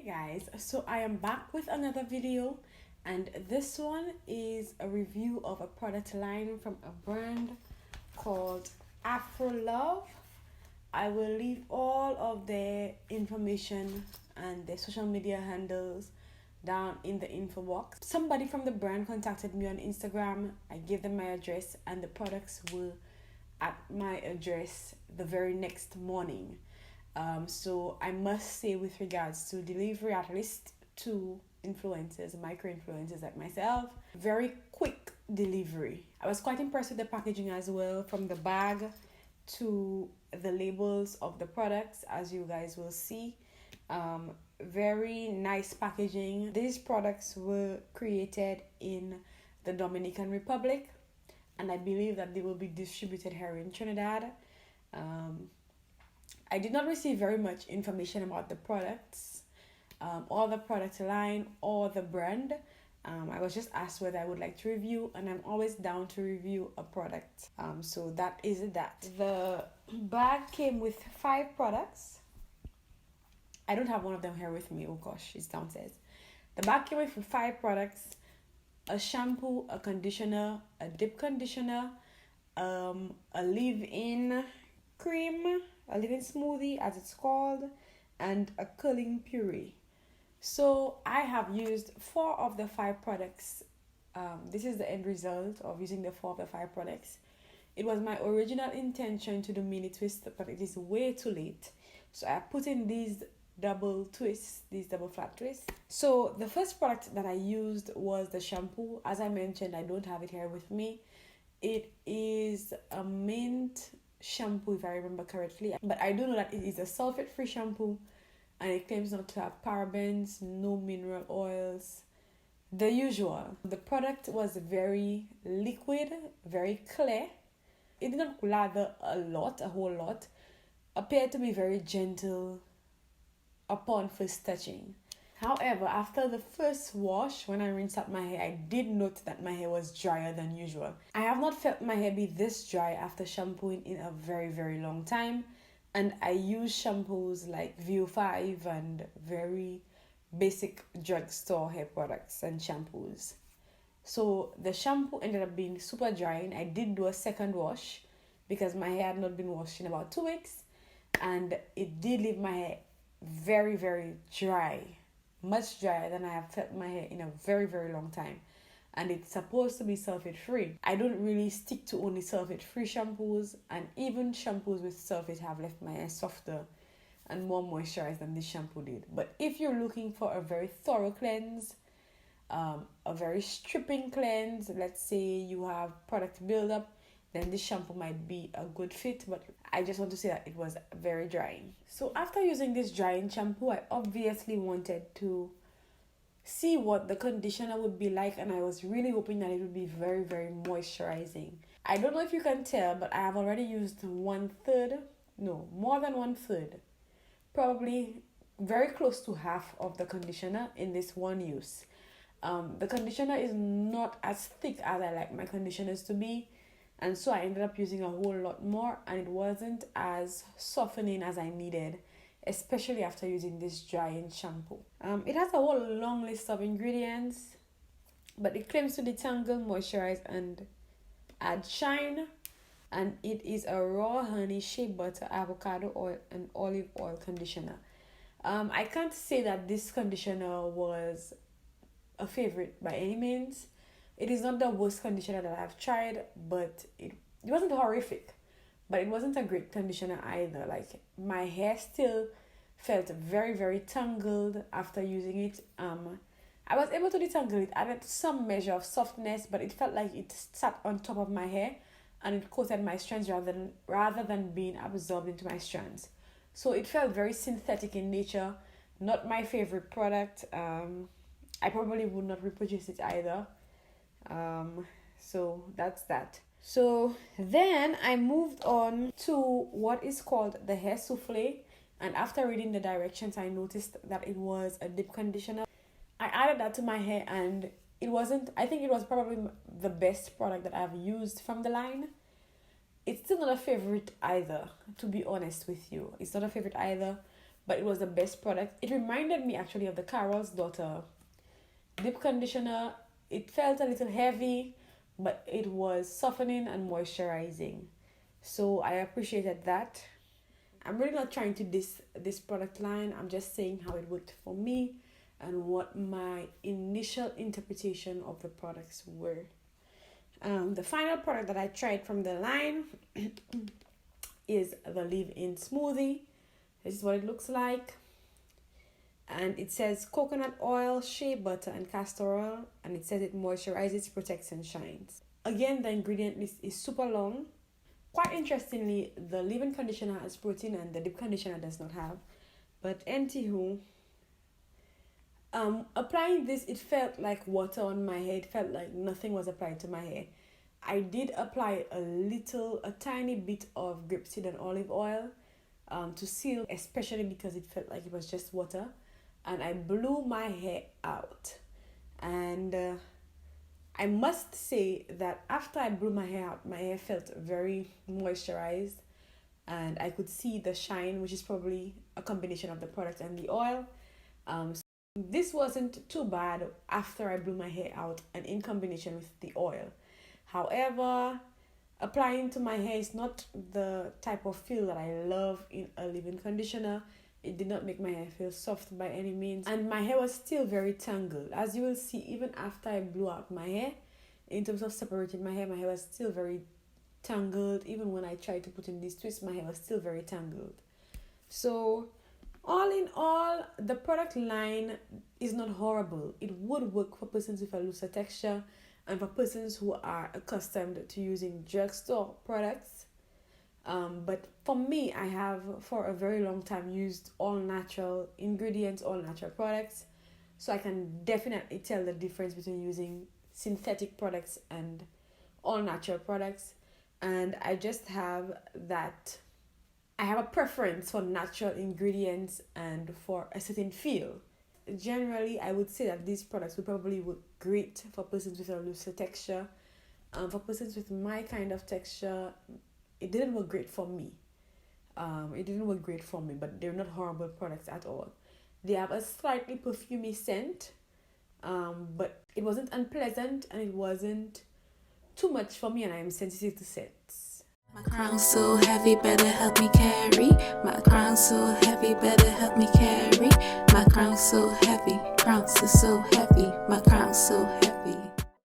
Guys, so I am back with another video, and this one is a review of a product line from a brand called Afro Love. I will leave all of their information and their social media handles down in the info box. Somebody from the brand contacted me on Instagram. I gave them my address and the products were at my address the very next morning. So I must say, with regards to delivery, at least to influencers, micro influencers like myself, very quick delivery. I was quite impressed with the packaging as well, from the bag to the labels of the products, as you guys will see. Very nice packaging. These products were created in the Dominican Republic, and I believe that they will be distributed here in Trinidad. I did not receive very much information about the products, or the product line, or the brand. I was just asked whether I would like to review, and I'm always down to review a product. So that is that. The bag came with 5 products. I don't have one of them here with me. Oh gosh, it's downstairs. The bag came with 5 products: a shampoo, a conditioner, a dip conditioner, a leave-in cream, a leave-in smoothie as it's called, and a curling puree. So I have used 4 of the 5 products. This is the end result of using the 4 of the 5 products. It was my original intention to do mini twists, but it is way too late. So I put in these double twists, these double flat twists. So the first product that I used was the shampoo. As I mentioned, I don't have it here with me. It is a mint shampoo, if I remember correctly, but I do know that it is a sulfate-free shampoo, and it claims not to have parabens, no mineral oils, the usual. The product was very liquid, very clear. It did not lather a whole lot. Appeared to be very gentle upon first touching. However, after the first wash, when I rinsed out my hair, I did note that my hair was drier than usual. I have not felt my hair be this dry after shampooing in a very, very long time. And I use shampoos like VO5 and very basic drugstore hair products and shampoos. So the shampoo ended up being super dry, and I did do a second wash because my hair had not been washed in about 2 weeks. And it did leave my hair very, very dry. Much drier than I have felt my hair in a very, very long time. And it's supposed to be sulfate-free. I don't really stick to only sulfate-free shampoos, and even shampoos with sulfate have left my hair softer and more moisturized than this shampoo did. But if you're looking for a very thorough cleanse, a very stripping cleanse, let's say you have product buildup, then this shampoo might be a good fit. But I just want to say that it was very drying. So after using this drying shampoo, I obviously wanted to see what the conditioner would be like, and I was really hoping that it would be very, very moisturizing. I don't know if you can tell, but I have already used more than 1/3, probably very close to half of the conditioner in this one use. The conditioner is not as thick as I like my conditioners to be, and so I ended up using a whole lot more, and it wasn't as softening as I needed, especially after using this drying shampoo. It has a whole long list of ingredients, but it claims to detangle, moisturize, and add shine. And it is a raw honey, shea butter, avocado oil, and olive oil conditioner. I can't say that this conditioner was a favorite by any means. It is not the worst conditioner that I've tried, but it wasn't horrific. But it wasn't a great conditioner either. Like, my hair still felt very, very tangled after using it. I was able to detangle it, added some measure of softness, but it felt like it sat on top of my hair and it coated my strands rather than being absorbed into my strands. So it felt very synthetic in nature. Not my favorite product. I probably would not repurchase it either. So that's that. So then I moved on to what is called the hair souffle, and after reading the directions, I noticed that it was a dip conditioner. I added that to my hair, and I think it was probably the best product that I've used from the line. It's still not a favorite either, to be honest with you. It's not a favorite either, but it was the best product. It reminded me actually of the Carol's Daughter dip conditioner. It felt a little heavy, but it was softening and moisturizing. So I appreciated that. I'm really not trying to diss this product line. I'm just saying how it worked for me and what my initial interpretation of the products were. The final product that I tried from the line is the Leave-In Smoothie. This is what it looks like. And it says coconut oil, shea butter, and castor oil. And it says it moisturizes, protects, and shines. Again, the ingredient list is super long. Quite interestingly, the leave-in conditioner has protein and the dip conditioner does not have. But anywho, applying this, it felt like water on my hair. It felt like nothing was applied to my hair. I did apply a tiny bit of grapeseed and olive oil to seal, especially because it felt like it was just water. And I blew my hair out. And I must say that after I blew my hair out, my hair felt very moisturized. And I could see the shine, which is probably a combination of the product and the oil. So this wasn't too bad after I blew my hair out and in combination with the oil. However, applying to my hair is not the type of feel that I love in a leave-in conditioner. It did not make my hair feel soft by any means. And my hair was still very tangled. As you will see, even after I blew out my hair, in terms of separating my hair was still very tangled. Even when I tried to put in these twists, my hair was still very tangled. So, all in all, the product line is not horrible. It would work for persons with a looser texture and for persons who are accustomed to using drugstore products. But for me, I have for a very long time used all natural ingredients, all natural products. So I can definitely tell the difference between using synthetic products and all natural products. And I just have that, I have a preference for natural ingredients and for a certain feel. Generally, I would say that these products would probably work great for persons with a looser texture. For persons with my kind of texture, it didn't work great for me. But they're not horrible products at all. They have a slightly perfumey scent, but it wasn't unpleasant and it wasn't too much for me, and I am sensitive to scents. My crown's so heavy, better help me carry. My crown's so heavy, better help me carry. My crown's so heavy, crown's so heavy. My crown's so heavy.